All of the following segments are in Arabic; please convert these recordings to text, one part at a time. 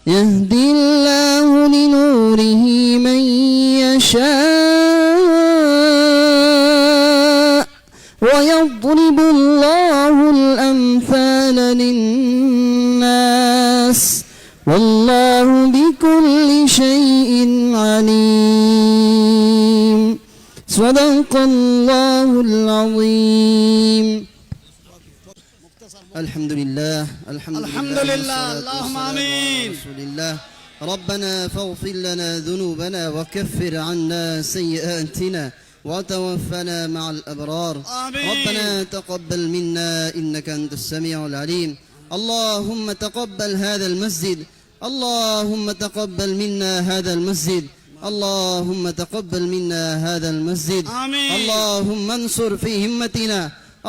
يهدي الله لنوره من يشاء ويضرب الله الأمثال للناس والله بكل شيء عليم صدق الله العظيم. الحمد لله اللهم آمين. رسول الله. ربنا فاغفر لنا ذنوبنا وكفر عنا سيئاتنا وتوفنا مع الأبرار. آمين. ربنا تقبل منا إنك أنت السميع العليم. اللهم تقبل هذا المسجد، اللهم تقبل منا هذا المسجد، اللهم تقبل منا هذا المسجد. آمين. اللهم انصر في همتنا،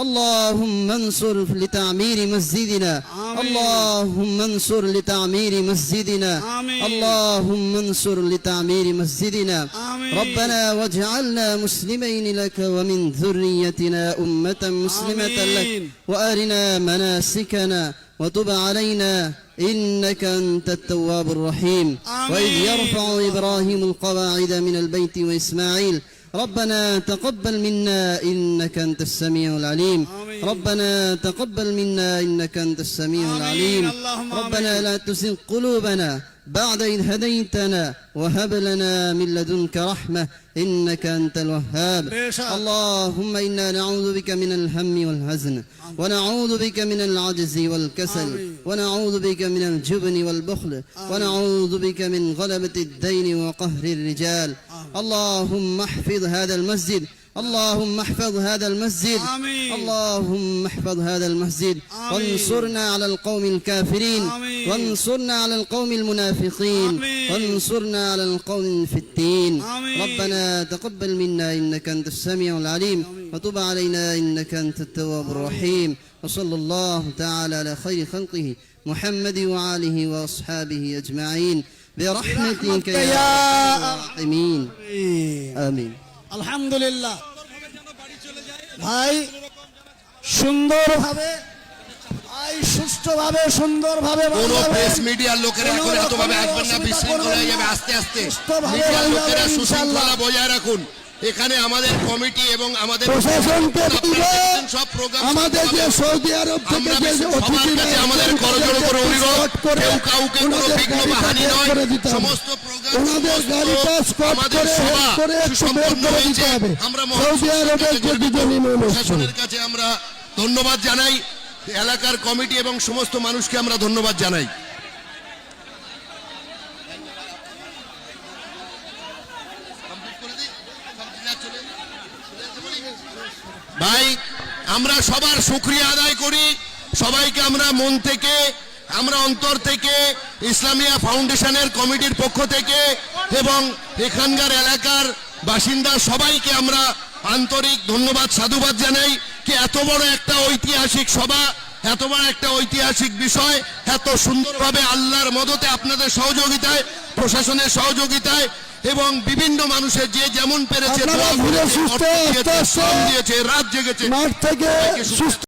اللهم انصر لتعمير مسجدنا. آمين. اللهم انصر لتعمير مسجدنا. آمين. اللهم انصر لتعمير مسجدنا. آمين. ربنا واجعلنا مسلمين لك ومن ذريتنا أمة مسلمة لك آمين. وأرنا مناسكنا وتب علينا إنك أنت التواب الرحيم. آمين. وإذ يرفع إبراهيم القواعد من البيت وإسماعيل ربنا تقبل منا إنك أنت السميع العليم. آمين. ربنا تقبل منا إنك أنت السميع آمين. العليم. اللهم ربنا آمين. لا تزغ قلوبنا بعد إذ هديتنا وهب لنا من لدنك رحمة إنك أنت الوهاب. بشر. اللهم إنا نعوذ بك من الهم والحزن ونعوذ بك من العجز والكسل آمين. ونعوذ بك من الجبن والبخل ونعوذ بك من غلبة الدين وقهر الرجال. اللهم احفظ هذا المسجد، اللهم احفظ هذا المسجد. آمين. اللهم احفظ هذا المسجد. آمين. وانصرنا على القوم الكافرين. آمين. وانصرنا على القوم المنافقين. آمين. وانصرنا على القوم الفتين. آمين. ربنا تقبل منا إنك أنت السميع العليم وتب علينا إنك أنت التواب الرحيم. وصلى الله تعالى على خير خلقه محمد وآله وأصحابه أجمعين برحمتك يا أرحم الراحمين. آمين. আলহামদুলিল্লাহ ভাই সুন্দরভাবে ভাই সুষ্ঠুভাবে সুন্দরভাবে কোন প্রেস মিডিয়ার লোকেরা এখন এতভাবে আসবেন না, বিশৃঙ্খলা হয়ে যাবে আস্তে আস্তে। মিডিয়ার লোকেরা সুশৃঙ্খলা বজায় রাখুন। এখানে আমাদের কমিটি এবং আমাদের প্রশাসনকে সব প্রোগ্রাম আমাদের যে সৌদি আরব থেকে যে অতিথিরা আমাদের করজোড়ে করে অনুরোধ, কেউ কাউকে কোনো বিঘ্ন বা হানি নয়, সমস্ত প্রোগ্রাম ওনাদের গাড়িটা স্পট করে হেড করে একটু বের করে দিতে হবে। আমরা সৌদি আরবের যে দুজন ইমাম প্রশাসনের কাছে আমরা ধন্যবাদ জানাই, এলাকার কমিটি এবং সমস্ত মানুষকে আমরা ধন্যবাদ জানাই। ভাই আমরা সবার শুকরিয়া আদায় করি, সবাইকে আমরা মন থেকে, আমরা অন্তর থেকে ইসলামিয়া ফাউন্ডেশনের কমিটির পক্ষ থেকে এবং এখানকার এলাকার বাসিন্দা সবাইকে আমরা আন্তরিক ধন্যবাদ সাধুবাদ জানাই কি এত বড় একটা ঐতিহাসিক সভা, এত বড় একটা ঐতিহাসিক বিষয় এত সুন্দরভাবে আল্লাহর মদতে আপনাদের সহযোগিতায়, প্রশাসনের সহযোগিতায় এবং বিভিন্ন মানুষের যে যেমন পেরেছে আপনারা ঘুরে সুস্থ দিয়েছে, রাত জেগেছে মাঠ থেকে সুস্থ